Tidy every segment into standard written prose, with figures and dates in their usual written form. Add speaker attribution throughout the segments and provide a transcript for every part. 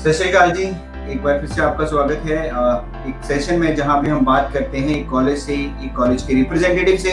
Speaker 1: सत श्री अकाल जी। एक बार फिर से आपका स्वागत है एक सेशन में जहां पे हम बात करते हैं एक कॉलेज से, एक कॉलेज के रिप्रेजेंटेटिव से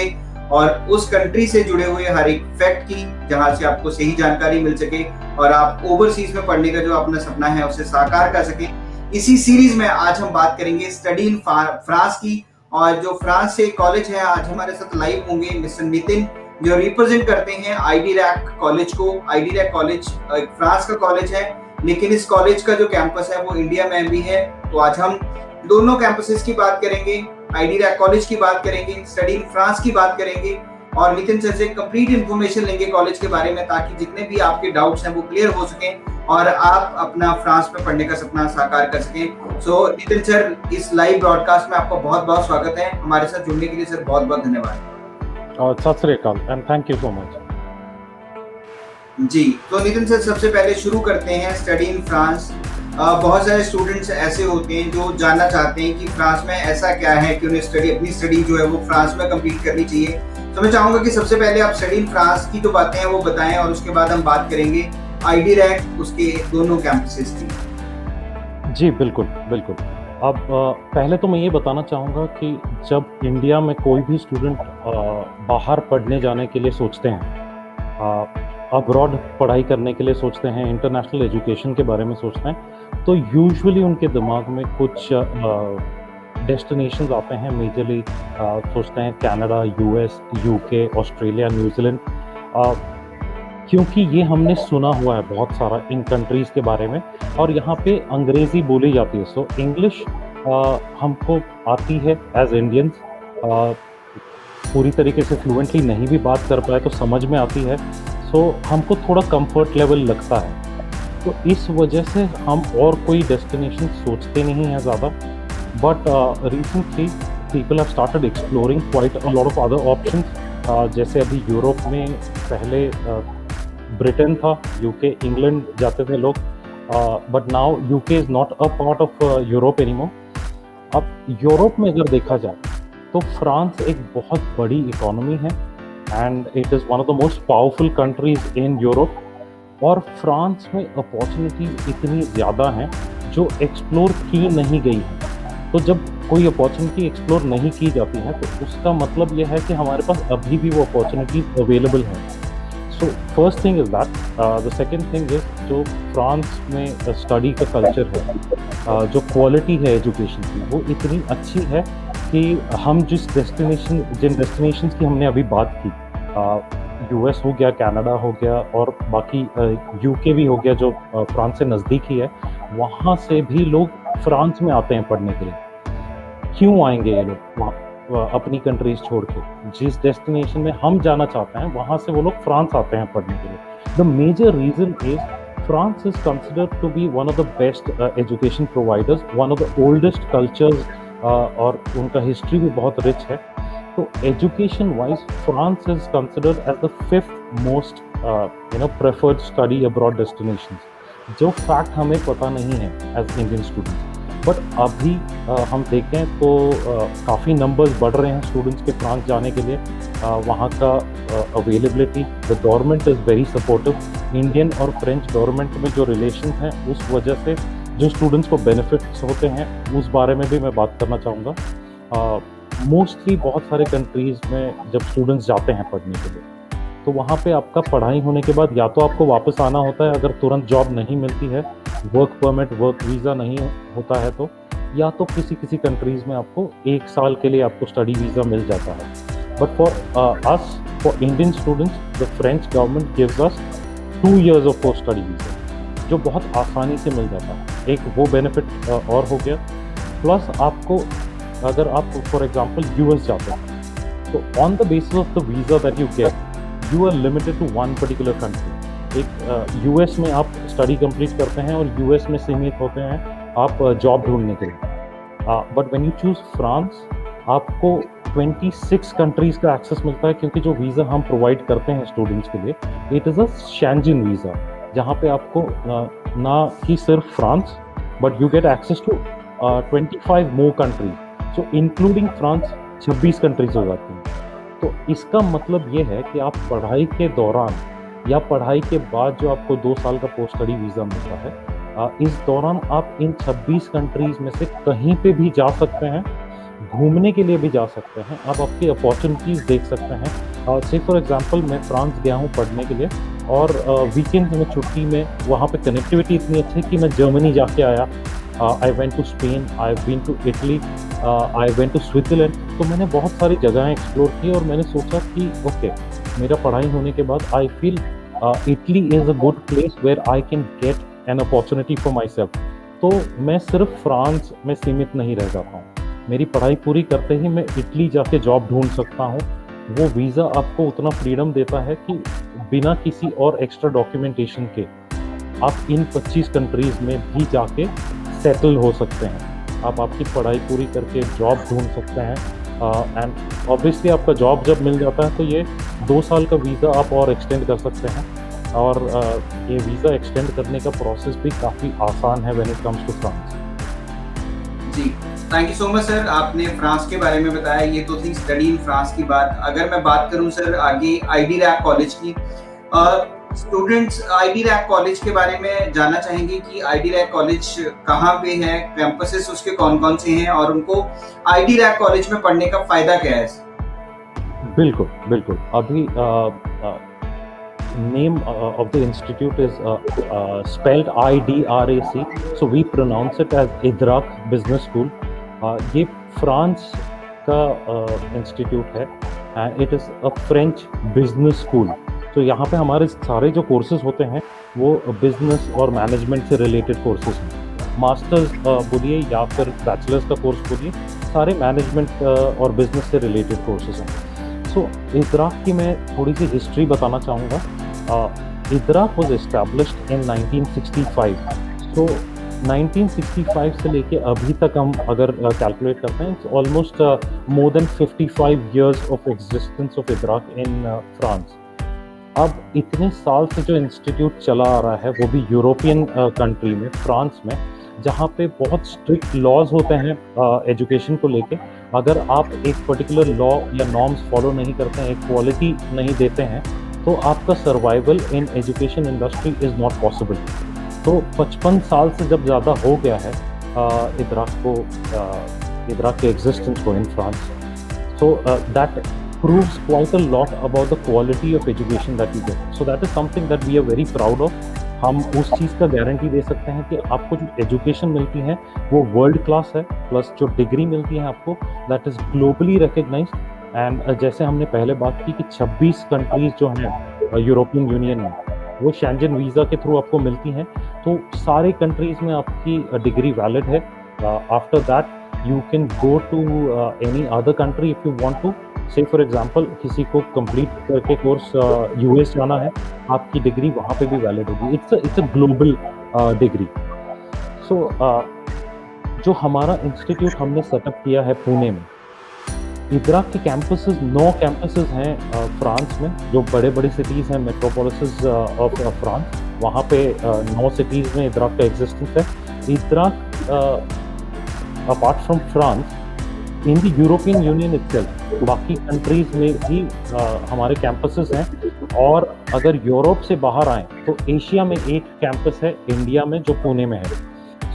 Speaker 1: और उस कंट्री से जुड़े हुए हर एक फैक्ट की, जहां से आपको सही जानकारी मिल सके और आप ओवरसीज में पढ़ने का जो अपना सपना है उसे साकार कर सके। इसी सीरीज में आज हम बात करेंगे स्टडी इन फ्रांस की। और जो फ्रांस से कॉलेज है, आज हमारे साथ लाइव होंगे मिस्टर नितिन, जो रिप्रेजेंट करते हैं आईडी रैक कॉलेज को। आईडी रैक कॉलेज एक फ्रांस का कॉलेज है, लेकिन इस कॉलेज का जो कैंपस है वो इंडिया में भी है। तो आज हम दोनों कैंपसेस की बात करेंगे, आईडी रैक कॉलेज की बात करेंगे, स्टडी इन फ्रांस की बात करेंगे और नितिन सर से कंप्लीट इंफॉर्मेशन लेंगे कॉलेज के बारे में, ताकि जितने भी आपके डाउट्स हैं वो क्लियर हो सकें और आप अपना फ्रांस में पढ़ने का सपना साकार कर सकें। सो नितिन सर, इस लाइव ब्रॉडकास्ट में आपका बहुत बहुत स्वागत है। हमारे साथ जुड़ने के लिए सर बहुत बहुत धन्यवाद।
Speaker 2: सत श्री अकाल and thank you so much.
Speaker 1: जी, तो नितिन सर, सबसे पहले शुरू करते हैं स्टडी इन फ्रांस। बहुत सारे स्टूडेंट्स ऐसे होते हैं जो जानना चाहते हैं कि फ्रांस में ऐसा क्या है कि उन्हें अपनी स्टडी जो है वो फ्रांस में कंप्लीट करनी चाहिए। तो मैं चाहूंगा कि सबसे पहले आप स्टडी इन फ्रांस की जो बातें हैं वो बताएं और उसके बाद हम बात करेंगे आईडी रैक उसके दोनों कैंपसेस की।
Speaker 2: जी बिल्कुल बिल्कुल। अब पहले तो मैं ये बताना चाहूँगा कि जब इंडिया में कोई भी स्टूडेंट बाहर पढ़ने जाने के लिए सोचते हैं, अब्रॉड पढ़ाई करने के लिए सोचते हैं, इंटरनेशनल एजुकेशन के बारे में सोचते हैं, तो यूजुअली उनके दिमाग में कुछ डेस्टिनेशंस आते हैं। मेजरली सोचते हैं Canada, US, UK, Australia, New Zealand, क्योंकि ये हमने सुना हुआ है बहुत सारा इन कंट्रीज़ के बारे में और यहाँ पे अंग्रेज़ी बोली जाती है। सो इंग्लिश हमको आती है एज इंडियंस, पूरी तरीके से फ्लुएंटली नहीं भी बात कर पाए तो समझ में आती है। सो हमको थोड़ा कंफर्ट लेवल लगता है, तो इस वजह से हम और कोई डेस्टिनेशन सोचते नहीं हैं ज़्यादा। But recently people have started exploring quite a lot of other options. जैसे अभी यूरोप में पहले ब्रिटेन था, यूके, इंग्लैंड जाते थे लोग, but now UK is not a part of Europe anymore. अब यूरोप में अगर देखा जाए तो फ्रांस एक बहुत बड़ी इकोनॉमी है and it is one of the most powerful countries in Europe. और फ्रांस में अपॉर्चुनिटीज़ इतनी ज़्यादा हैं जो एक्सप्लोर की नहीं गई हैं। तो जब कोई अपॉर्चुनिटी एक्सप्लोर नहीं की जाती है तो उसका मतलब यह है कि हमारे पास अभी भी वो अपॉर्चुनिटीज़ अवेलेबल हैं। So first thing is that. The second thing is जो फ्रांस में स्टडी का कल्चर है, जो क्वालिटी है एजुकेशन की, वो इतनी अच्छी है कि हम जिन डेस्टिनेशंस की हमने अभी बात की, यूएस हो गया, कनाडा हो गया और बाकी यूके भी हो गया जो फ्रांस से नज़दीक ही है, वहाँ से भी लोग फ्रांस में आते हैं पढ़ने के लिए। क्यों आएंगे ये लोग वहाँ अपनी कंट्रीज छोड़ के? जिस डेस्टिनेशन में हम जाना चाहते हैं वहाँ से वो लोग फ्रांस आते हैं पढ़ने के लिए। The major reason is France is considered to be one of the best education providers, one of the oldest cultures, और उनका हिस्ट्री भी बहुत रिच है। तो education wise France is considered as the 5th most preferred study abroad destination, जो fact हमें पता नहीं है एज इंडियन स्टूडेंट्स। बट अभी हम देखें तो काफ़ी नंबर्स बढ़ रहे हैं स्टूडेंट्स के फ्रांस जाने के लिए। वहाँ का availability, the government is very supportive. Indian और फ्रेंच गवर्नमेंट में जो रिलेशन हैं उस वजह से जो स्टूडेंट्स को बेनिफिट्स होते हैं उस बारे में भी मैं बात करना चाहूँगा। मोस्टली बहुत सारे कंट्रीज़ में जब स्टूडेंट्स जाते हैं पढ़ने के लिए तो वहाँ पे आपका पढ़ाई होने के बाद या तो आपको वापस आना होता है अगर तुरंत जॉब नहीं मिलती है, वर्क परमिट, वर्क वीज़ा नहीं होता है तो, या तो किसी कंट्रीज़ में आपको 1 साल के लिए आपको स्टडी वीज़ा मिल जाता है। But for Indian students the French government gives us 2 years of post study visa, जो बहुत आसानी से मिल जाता है। एक वो बेनिफिट और हो गया। प्लस आपको अगर आप फॉर एग्जांपल यूएस जाते हैं तो on the basis of the visa that you get, you are limited to one particular country. एक यूएस में आप स्टडी कंप्लीट करते हैं और यूएस में सीमित होते हैं आप जॉब ढूंढने के लिए। But when you choose France, आपको 26 कंट्रीज़ का एक्सेस मिलता है, क्योंकि जो वीज़ा हम प्रोवाइड करते हैं स्टूडेंट्स के लिए it is a Schengen visa, जहाँ पे आपको ना ही सिर्फ France but you get access to 25 more countries, so including France 26 countries हो जाती हैं। तो इसका मतलब ये है कि आप पढ़ाई के दौरान या पढ़ाई के बाद जो आपको 2 साल का पोस्ट स्टडी वीज़ा मिलता है, इस दौरान आप इन 26 कंट्रीज़ में से कहीं पे भी जा सकते हैं, घूमने के लिए भी जा सकते हैं, आप आपकी अपॉर्चुनिटीज़ देख सकते हैं। से फॉर एग्ज़ाम्पल मैं फ्रांस गया हूँ पढ़ने के लिए और वीकेंड में छुट्टी में वहाँ पे कनेक्टिविटी इतनी अच्छी है कि मैं जर्मनी जाके आया। I went to Spain, I been to Italy, I went to Switzerland. तो मैंने बहुत सारी जगहें एक्सप्लोर की और मैंने सोचा कि ओके, मेरा पढ़ाई होने के बाद I feel Italy is a good place where I can get an opportunity for myself. तो मैं सिर्फ फ्रांस में सीमित नहीं रह जाता हूँ, मेरी पढ़ाई पूरी करते ही मैं इटली जाके जॉब ढूंढ सकता हूँ। वो वीज़ा आपको उतना फ्रीडम देता है कि बिना किसी और एक्स्ट्रा डॉक्यूमेंटेशन के आप इन 25 कंट्रीज़ में भी जाके सेटल हो सकते हैं। आप आपकी पढ़ाई पूरी करके जॉब ढूंढ सकते हैं एंड ऑब्वियसली आपका जॉब जब मिल जाता है तो ये 2 साल का वीज़ा आप और एक्सटेंड कर सकते हैं और ये वीज़ा एक्सटेंड करने का प्रोसेस भी काफ़ी आसान है when it comes to France.
Speaker 1: जी, thank you so much sir, आपने फ्रांस के बारे में बताया। ये तो थी स्टडी इन फ्रांस की बात। अगर मैं बात करूं सर आगे आईडी रैक कॉलेज की, स्टूडेंट्स आईडी रैक कॉलेज के बारे में जानना चाहेंगे कि आईडी रैक कॉलेज कहाँ पे है, कैंपसेस उसके कौन-कौन से हैं और उनको आईडी रैक कॉलेज में पढ़ने का फायदा क्या है?
Speaker 2: बिल्कुल, बिल्कुल। अभी name of the institute is spelled IDRAC, so we pronounce it as IDRAC Business School. ये फ्रांस का इंस्टीट्यूट है and it is a French business school. तो यहाँ पे हमारे सारे जो कोर्सेज होते हैं वो बिजनेस और मैनेजमेंट से रिलेटेड कोर्सेज हैं। मास्टर्स बोलिए या फिर बैचलर्स का कोर्स बोलिए, सारे मैनेजमेंट और बिजनेस से रिलेटेड कोर्सेज हैं। सो इदराक की मैं थोड़ी सी हिस्ट्री बताना चाहूँगा। इदराक वॉज एस्टैब्लिश्ड इन 1965। सो 1965 से लेके अभी तक हम अगर कैलकुलेट करते हैं, it's almost more than 55 years of existence of IDRAC in France. अब इतने साल से जो इंस्टीट्यूट चला आ रहा है वो भी यूरोपियन कंट्री में, फ्रांस में, जहाँ पे बहुत स्ट्रिक्ट लॉज होते हैं एजुकेशन को लेके। अगर आप एक पर्टिकुलर लॉ या नॉर्म्स फॉलो नहीं करते हैं, एक क्वालिटी नहीं देते हैं, तो आपका survival in education industry is not possible. तो 55 साल से जब ज़्यादा हो गया है इदराक के एग्जिस्टेंस को इन France, so that proves quite a lot about the quality of education that you get. So that is something that we are very proud of. हम उस चीज़ का गारंटी दे सकते हैं कि आपको जो एजुकेशन मिलती है वो वर्ल्ड क्लास है, प्लस जो डिग्री मिलती है आपको that is globally recognised. And जैसे हमने पहले बात की कि 26 कंट्रीज़ जो हैं यूरोपियन यूनियन में, वो शेंजन वीज़ा के थ्रू आपको मिलती हैं। तो सारे कंट्रीज़ में आपकी डिग्री वैलिड है। After that you can go to any other country if you want to. Say for example किसी को कंप्लीट करके कोर्स यूएस जाना है, आपकी डिग्री वहाँ पे भी वैलिड होगी। It's a global degree. So जो हमारा इंस्टीट्यूट हमने सेटअप किया है पुणे में, इदराक के कैंपसेस 9 कैंपसेस हैं फ्रांस में, जो बड़े बड़े सिटीज़ हैं, मेट्रोपोलिसेस ऑफ फ्रांस। वहाँ पे 9 सिटीज़ में इदराक का एग्जिस्टेंस है। IDRAC apart from France in the European Union itself बाकी कंट्रीज़ में भी हमारे कैंपसेस हैं। और अगर यूरोप से बाहर आएँ तो एशिया में एक कैंपस है इंडिया में, जो पुणे में है।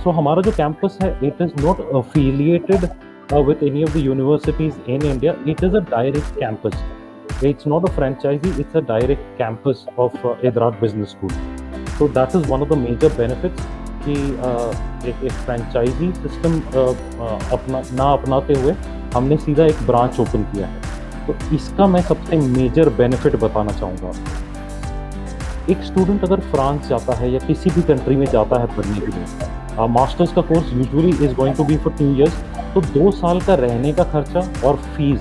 Speaker 2: सो हमारा जो कैंपस है it is not affiliated with any of the universities in India. It is a direct campus. It's not a franchisee, it's a direct campus of Idrak Business School. So that is one of the major benefits कि एक franchise system अपनाते हुए हमने सीधा एक branch open किया है। तो इसका मैं सबसे मेजर बेनिफिट बताना चाहूँगा। एक स्टूडेंट अगर फ्रांस जाता है या किसी भी कंट्री में जाता है पढ़ने के लिए, मास्टर्स का course usually is going to be for 2 years, तो 2 साल का रहने का खर्चा और फीस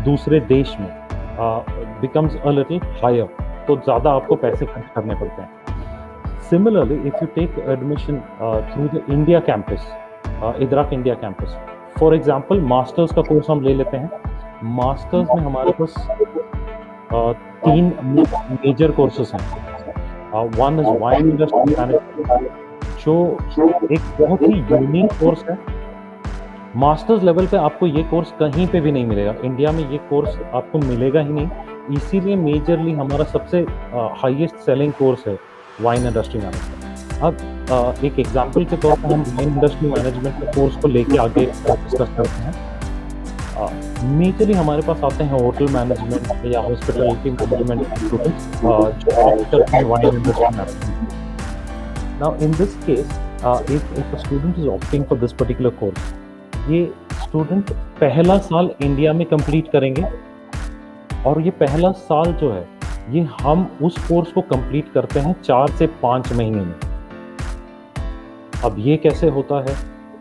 Speaker 2: दूसरे देश में बिकम्स अ लिटिल हायर, तो ज़्यादा आपको पैसे खर्च करने पड़ते हैं। Similarly if you take admission through the India campus, IDRAC India campus, for example masters का कोर्स हम ले लेते हैं। मास्टर्स में हमारे पास 3 मेजर कोर्सेज हैं। One is wine industry management, जो एक बहुत ही यूनिक कोर्स है। मास्टर्स लेवल पे आपको ये कोर्स कहीं पे भी नहीं मिलेगा, इंडिया में ये कोर्स आपको मिलेगा ही नहीं। इसीलिए मेजरली हमारा सबसे हाईएस्ट सेलिंग कोर्स है वाइन इंडस्ट्री मैनेजमेंट। अब एक एग्जांपल के तौर पर हम वाइन इंडस्ट्री मैनेजमेंट के कोर्स को लेके आगे डिस्कस करते हैं। मेजरली हमारे पास आते हैं होटल मैनेजमेंट या हॉस्पिटैलिटी मैनेजमेंट स्टूडेंट्स जो ऑप्ट करते हैं wine industry management. Now in this case if a student is opting for this particular course, ये स्टूडेंट पहला साल इंडिया में कंप्लीट करेंगे और ये पहला साल जो है ये हम उस कोर्स को कंप्लीट करते हैं 4 से 5 महीने में। अब ये कैसे होता है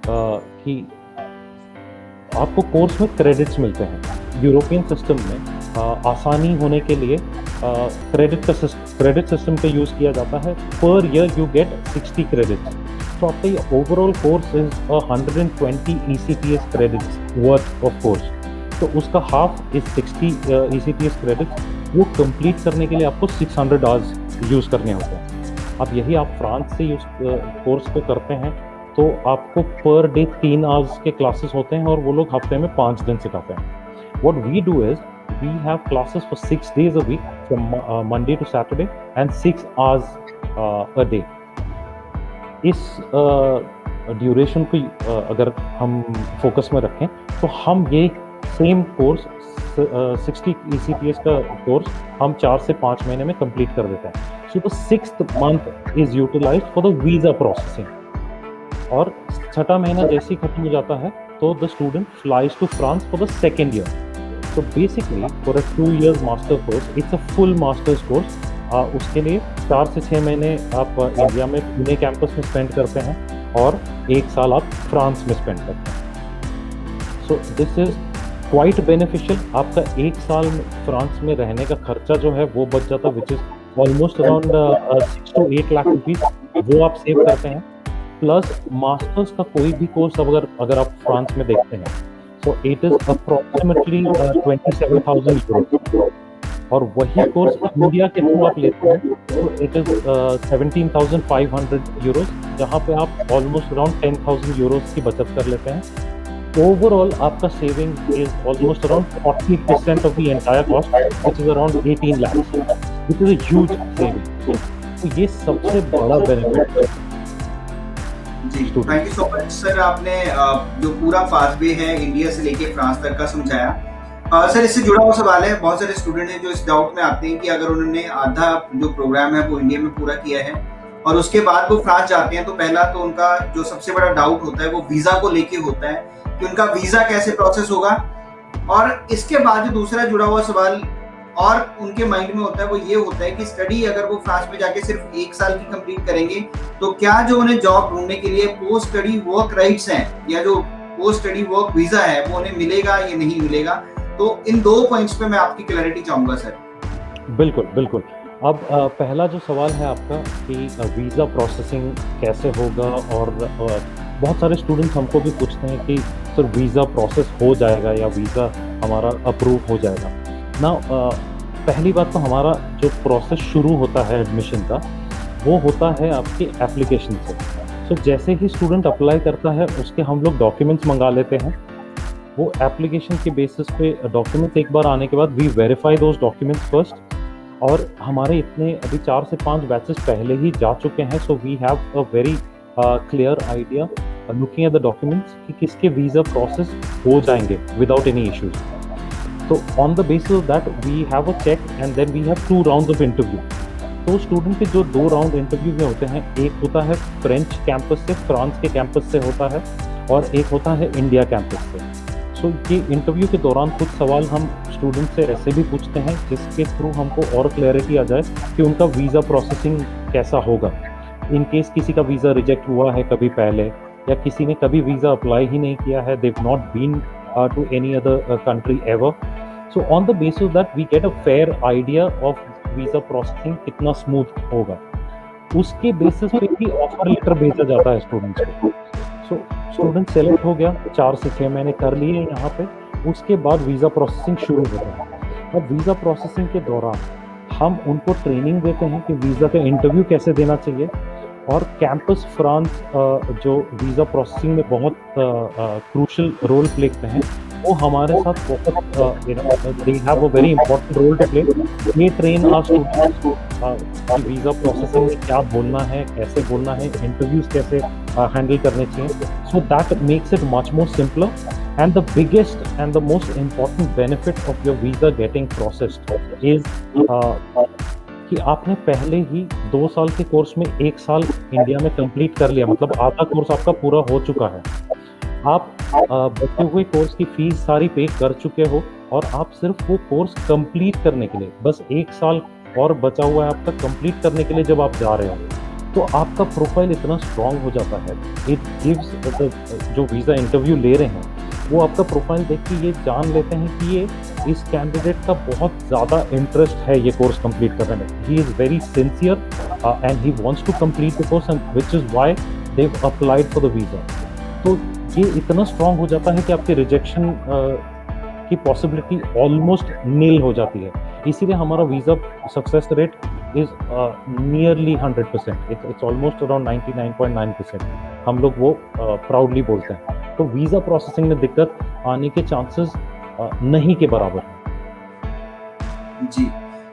Speaker 2: कि आपको कोर्स में क्रेडिट्स मिलते हैं। यूरोपियन सिस्टम में आसानी होने के लिए क्रेडिट सिस्टम का यूज़ किया जाता है। Per year you get 60 credits. तो आपका ये overall course is 120 ECTS credits worth of course. तो उसका हाफ इज 60 ECTS क्रेडिट्स। वो कंप्लीट करने के लिए आपको 600 आवर्स यूज़ करने होते हैं। अब यही आप फ्रांस से कोर्स को करते हैं तो आपको पर डे 3 आवर्स के क्लासेस होते हैं और वो लोग हफ्ते में 5 दिन सिखाते हैं। What we do is we have classes for 6 days a week from Monday to Saturday and 6 hours a day। इस ड्यूरेशन को अगर हम फोकस में रखें तो हम ये सेम कोर्स 60 ECTS का कोर्स हम 4 से 5 महीने में कंप्लीट कर देते हैं। So the 6th month is utilised for the visa processing और 6ठा महीना जैसे ही खत्म हो जाता है तो the student flies to France for the second year. So basically for a 2 years master course, it's a full master's course। उसके लिए 4 से 6 महीने आप इंडिया में पुणे कैंपस में स्पेंड करते हैं और 1 साल आप फ्रांस में स्पेंड करते हैं। So this is quite beneficial. आपका 1 साल फ्रांस में रहने का खर्चा जो है वो बच जाता है, which is almost around 6 to 8 lakh rupees वो आप सेव करते हैं। प्लस मास्टर्स का कोई भी कोर्स अगर आप फ्रांस में देखते हैं so it is approximately 27,000 euros। और वही कोर्स इंडिया के थ्रू आप लेते हैं तो इट इज 17,500 euros, जहाँ पे आप ऑलमोस्ट अराउंड 10,000 euros की बचत कर लेते हैं। ओवरऑल आपका saving is almost around 40% of the entire cost which is around 18 lakhs, which is a huge saving. तो ये सबसे बड़ा बेनिफिट है।
Speaker 1: जी, thank you so much sir. आपने जो पूरा पाथवे है इंडिया से लेके फ्रांस तक का समझाया। सर इससे जुड़ा हुआ सवाल है, बहुत सारे स्टूडेंट हैं जो इस डाउट में आते हैं कि अगर उन्होंने आधा जो प्रोग्राम है वो इंडिया में पूरा किया है और उसके बाद वो फ्रांस जाते हैं तो पहला तो उनका जो सबसे बड़ा डाउट होता है वो वीजा को लेके होता है कि उनका वीजा कैसे प्रोसेस होगा। और इसके बाद जो दूसरा जुड़ा हुआ सवाल और उनके माइंड में होता है वो ये होता है कि स्टडी अगर वो फ्रांस में जाके सिर्फ 1 साल की कंप्लीट करेंगे तो क्या जो उन्हें जॉब ढूंढने के लिए पोस्ट स्टडी वर्क राइट्स हैं या जो पोस्ट स्टडी वर्क वीजा है वो उन्हें मिलेगा या नहीं मिलेगा। तो इन 2 पॉइंट्स पे मैं आपकी क्लैरिटी चाहूंगा सर।
Speaker 2: बिल्कुल। अब पहला जो सवाल है आपका कि वीज़ा प्रोसेसिंग कैसे होगा और बहुत सारे स्टूडेंट्स हमको भी पूछते हैं कि सर वीज़ा प्रोसेस हो जाएगा या वीज़ा हमारा अप्रूव हो जाएगा ना। पहली बात तो हमारा जो प्रोसेस शुरू होता है एडमिशन का वो होता है आपकी एप्लीकेशन से। सो जैसे ही स्टूडेंट अप्लाई करता है उसके हम लोग डॉक्यूमेंट्स मंगा लेते हैं। वो एप्लीकेशन के बेसिस पे डॉक्यूमेंट्स एक बार आने के बाद we verify those documents first. और हमारे इतने अभी 4 से 5 बैचेस पहले ही जा चुके हैं। So we have a very clear idea looking at the documents कि किसके वीज़ा प्रोसेस हो जाएंगे without any issues. So on the basis of that we have a check and then we have 2 rounds of interview। तो student के जो 2 round interview में होते हैं, एक होता है फ्रेंच कैंपस से, फ्रांस के कैंपस से होता है और एक होता है इंडिया कैंपस से। सो ये इंटरव्यू के दौरान कुछ सवाल हम स्टूडेंट से ऐसे भी पूछते हैं जिसके थ्रू हमको और क्लैरिटी आ जाए कि उनका वीज़ा प्रोसेसिंग कैसा होगा। इन केस किसी का वीज़ा रिजेक्ट हुआ है कभी पहले या किसी ने कभी वीज़ा अप्लाई ही नहीं किया है, they've not been to any other country ever। So on the basis of that we get a fair idea of visa processing कितना स्मूथ होगा। उसके बेसिस पे ही ऑफर लेटर भेजा जाता है स्टूडेंट्स को। सो स्टूडेंट सेलेक्ट हो गया, 4 से 6 महीने कर लिए यहाँ पे, उसके बाद वीज़ा प्रोसेसिंग शुरू होता है। अब वीज़ा प्रोसेसिंग के दौरान हम उनको ट्रेनिंग देते हैं कि वीज़ा का इंटरव्यू कैसे देना चाहिए। और कैंपस फ्रांस जो वीज़ा प्रोसेसिंग में बहुत क्रूशल रोल प्ले करते हैं, वो हमारे साथ बहुत they have a very important role to play. They train our students कि वीज़ा प्रोसेसिंग में क्या बोलना है, कैसे बोलना है, इंटरव्यूज़ कैसे हैंडल करने चाहिए। So that makes it much more simpler. And the biggest and the most important benefit of your visa getting processed is कि आपने पहले ही 2 साल के कोर्स में 1 साल इंडिया में कंप्लीट कर लिया, मतलब आधा कोर्स आपका पूरा हो चुका है। आप बचे हुए कोर्स की फीस सारी पे कर चुके हो और आप सिर्फ वो कोर्स कंप्लीट करने के लिए, बस 1 साल और बचा हुआ है आपका कंप्लीट करने के लिए जब आप जा रहे हो, तो आपका प्रोफाइल इतना स्ट्रांग हो जाता है। इट गिव्स जो वीज़ा इंटरव्यू ले रहे हैं वो आपका प्रोफाइल देख के ये जान लेते हैं कि ये इस कैंडिडेट का बहुत ज़्यादा इंटरेस्ट है ये कोर्स कंप्लीट करने में। He is very sincere and he wants to complete the course and which is why they have applied for the visa. तो ये इतना स्ट्रांग हो जाता है कि आपके रिजेक्शन की पॉसिबिलिटी ऑलमोस्ट नील हो जाती है। इसीलिए हमारा visa success rate is nearly 100%। It's almost around 99.9%। हम लोग वो प्राउडली बोलते हैं। तो वीज़ा प्रोसेसिंग में दिक्कत आने के चांसेस नहीं के बराबर है।
Speaker 1: जी।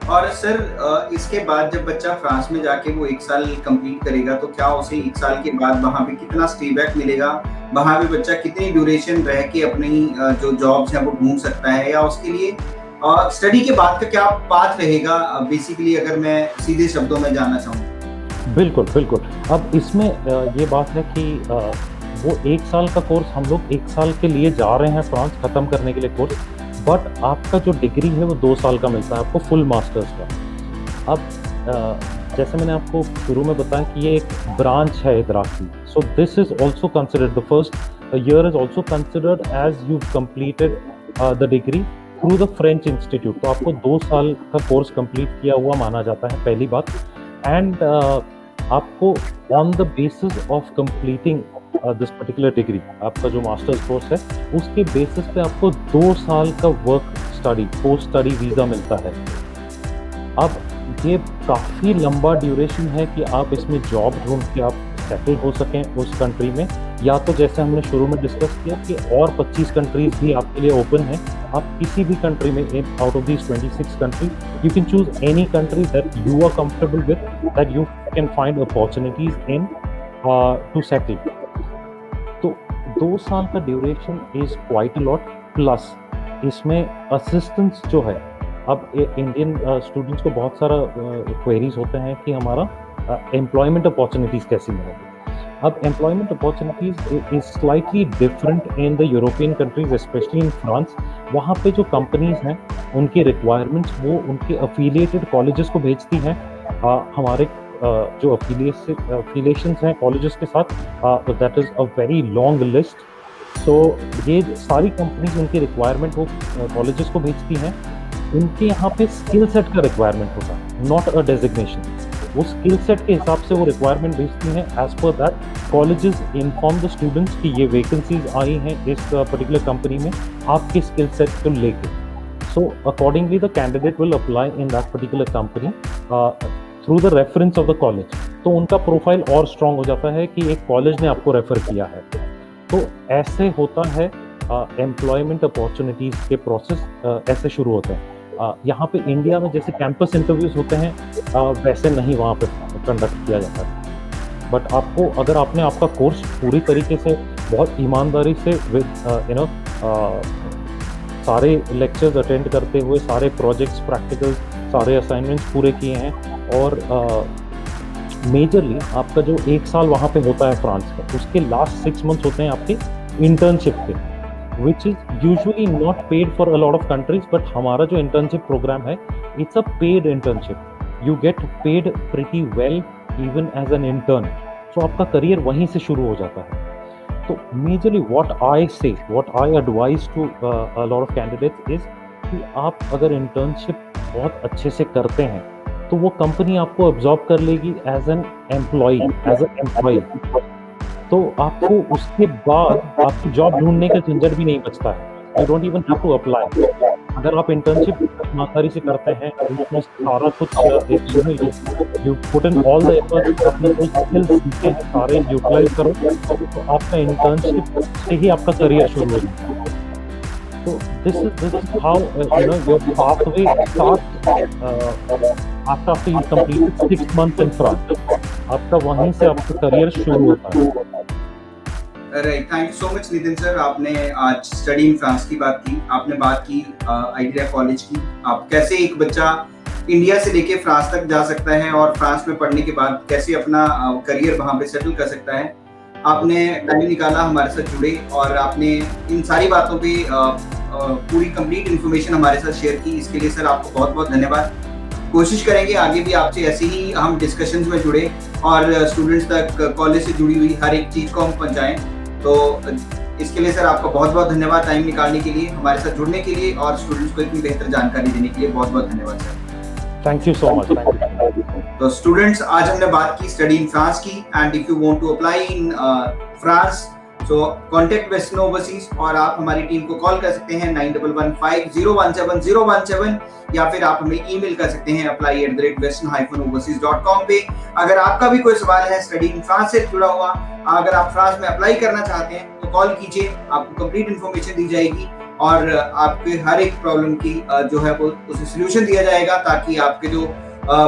Speaker 1: और सर इसके बाद जब बच्चा फ्रांस में जाके वो 1 साल कंप्लीट करेगा तो क्या उसे 1 साल के बाद वहाँ पे कितना स्टे बैक मिलेगा? वहाँ पे बच्चा कितनी ड्यूरेशन रह के अपनी जो जॉब्स हैं वो ढूंढ सकता है, या उसके लिए स्टडी के बाद का क्या पाथ रहेगा बेसिकली, अगर मैं सीधे शब्दों में जानना चाहूँ?
Speaker 2: बिल्कुल, बिल्कुल। अब इसमें ये बात है कि वो 1 साल का कोर्स हम लोग 1 साल के लिए जा रहे हैं फ्रांस ख़त्म करने के लिए कोर्स, बट आपका जो डिग्री है वो 2 साल का मिलता है आपको फुल मास्टर्स का। अब जैसे मैंने आपको शुरू में बताया कि ये एक ब्रांच है इदराक की, so this is also considered the first year is also considered as you completed the degree through the French institute. तो आपको 2 साल का कोर्स कंप्लीट किया हुआ माना जाता है, पहली बात। एंड आपको on the basis of completing this particular degree, आपका जो मास्टर्स कोर्स है उसके बेसिस पे आपको 2 साल का work study post study visa मिलता है। अब ये काफ़ी लंबा ड्यूरेशन है कि आप इसमें जॉब ढूंढ के आप सेटल हो सकें उस कंट्री में, या तो जैसे हमने शुरू में डिस्कस किया कि और 25 कंट्रीज भी आपके लिए ओपन है। आप किसी भी कंट्री में out of these 26 country you can choose any country that you are comfortable with, that you can find opportunities in to settle. तो 2 साल का duration is quite a lot, plus इसमें असिस्टेंस जो है, अब इंडियन स्टूडेंट्स को बहुत सारा क्वेरीज होते हैं कि हमारा एम्प्लॉयमेंट अपॉर्चुनिटीज़ कैसी मिलेगी। अब employment opportunities is slightly different in the European countries, specially in France. वहाँ पे जो कंपनीज हैं उनकी रिक्वायरमेंट्स वो उनके अफिलिएटेड कॉलेजेस को भेजती हैं। हमारे जो अफिलिएशंस हैं कॉलेजेस के साथ, that is a very long list. So ये सारी कंपनीज उनकी रिक्वायरमेंट वो कॉलेजेस को भेजती हैं। उनके यहाँ पे स्किल सेट का रिक्वायरमेंट होता है, नॉट अ डेजिग्नेशन। वो स्किल सेट के हिसाब से वो रिक्वायरमेंट भेजती हैं। As per that colleges inform the students कि ये वैकेंसीज आई हैं इस पर्टिकुलर कंपनी में आपके स्किल सेट को लेके। So accordingly the candidate will apply in that particular company through the reference of the college. तो उनका प्रोफाइल और स्ट्रॉन्ग हो जाता है कि एक कॉलेज ने आपको रेफर किया है। तो ऐसे होता है एम्प्लॉयमेंट अपॉर्चुनिटीज़ के प्रोसेस ऐसे शुरू होते हैं। यहाँ पे इंडिया में जैसे कैंपस इंटरव्यूज़ होते हैं वैसे नहीं वहाँ पे कंडक्ट किया जाता है। बट आपको, अगर आपने आपका कोर्स पूरी तरीके से बहुत ईमानदारी से विद सारे लेक्चर्स अटेंड करते हुए, सारे प्रोजेक्ट्स, प्रैक्टिकल्स, सारे असाइनमेंट्स पूरे किए हैं, और मेजरली आपका जो 1 साल वहाँ पे होता है फ्रांस का, उसके लास्ट 6 मंथ्स होते हैं आपके इंटर्नशिप के, which is usually not paid for a lot of countries, but हमारा जो internship program है, it's a paid internship. You get paid pretty well even as an intern. So आपका career वहीं से शुरू हो जाता है। तो majorly what I advise to a lot of candidates is कि आप अगर internship बहुत अच्छे से करते हैं तो वो कंपनी आपको absorb कर लेगी as an employee। तो आपको उसके बाद आपकी जॉब ढूंढने का झंझट भी नहीं बचता है। You don't even have to apply. अगर आप इंटर्नशिप ईमानदारी से करते हैं, उसमें सारा कुछ you put in all the effort, अपने जो स्किल्स सीखे हैं सारे यूटिलाइज करो, तो आपका इंटर्नशिप से ही आपका करियर शुरू हो जाएगा। So this is how your pathway starts after you complete 6 months in France. आपका वहीं से आपका करियर शुरू होता है.
Speaker 1: Right, thank you so much Nitin sir. आपने आज स्टडी इन फ्रांस की बात की, आपने बात की आइडिया कॉलेज की, आप कैसे एक बच्चा इंडिया से लेके फ्रांस तक जा सकता है और फ्रांस में पढ़ने के बाद कैसे अपना करियर वहां पे सेटल कर सकता है. आपने टाइम निकाला, हमारे साथ जुड़े और आपने इन सारी बातों पे पूरी कंप्लीट इन्फॉर्मेशन हमारे साथ शेयर की. इसके लिए सर आपको बहुत बहुत धन्यवाद. कोशिश करेंगे आगे भी आपसे ऐसे ही हम डिस्कशंस में जुड़े और स्टूडेंट्स तक कॉलेज से जुड़ी हुई हर एक चीज को हम पहुंचाएं. तो इसके लिए सर आपका बहुत बहुत धन्यवाद, टाइम निकालने के लिए, हमारे साथ जुड़ने के लिए और स्टूडेंट्स को इतनी बेहतर जानकारी देने के लिए बहुत बहुत धन्यवाद sir.
Speaker 2: Thank you so much.
Speaker 1: तो स्टूडेंट्स, आज हमने बात की स्टडी इन फ्रांस की. And if you want to apply in France so contact Western Overseas और आप हमारी टीम को कॉल कर सकते हैं 9115017017 या फिर आप हमें ईमेल कर सकते हैं apply@western-overseas.com पे. अगर आपका भी कोई सवाल है स्टडी इन फ्रांस से जुड़ा हुआ, अगर आप फ्रांस में अप्लाई करना चाहते हैं तो कॉल कीजिए, आपको कंप्लीट इन्फॉर्मेशन दी जाएगी और आपके हर एक प्रॉब्लम की जो है वो उसे सोल्यूशन दिया जाएगा ताकि आपके जो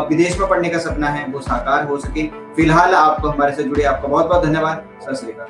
Speaker 1: विदेश में पढ़ने का सपना है वो साकार हो सके. फिलहाल आप हमारे से जुड़े, आपका बहुत बहुत धन्यवाद. सत श्री अकाल.